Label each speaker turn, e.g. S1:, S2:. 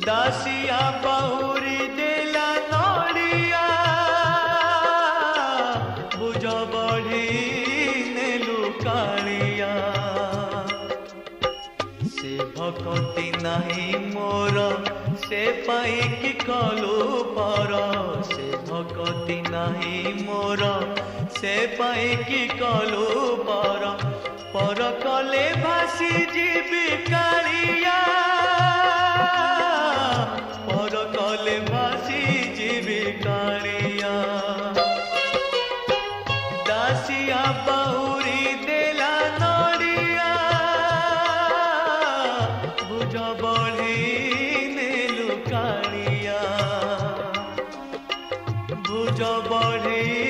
S1: दासिया बहुरी देला नड़िया बुझ बढ़ी नेलु कालिया से भक्ति नहीं मोर से पाई कि कलु पर से भक्ति नहीं मोर से पाई कि कलु पर कले भासी जीवी कालिया पर कले भासी जीवी कालिया दासिया बहुरी देला नड़िया बुझ बढ़ी नेलु कालिया बुझ बढ़ी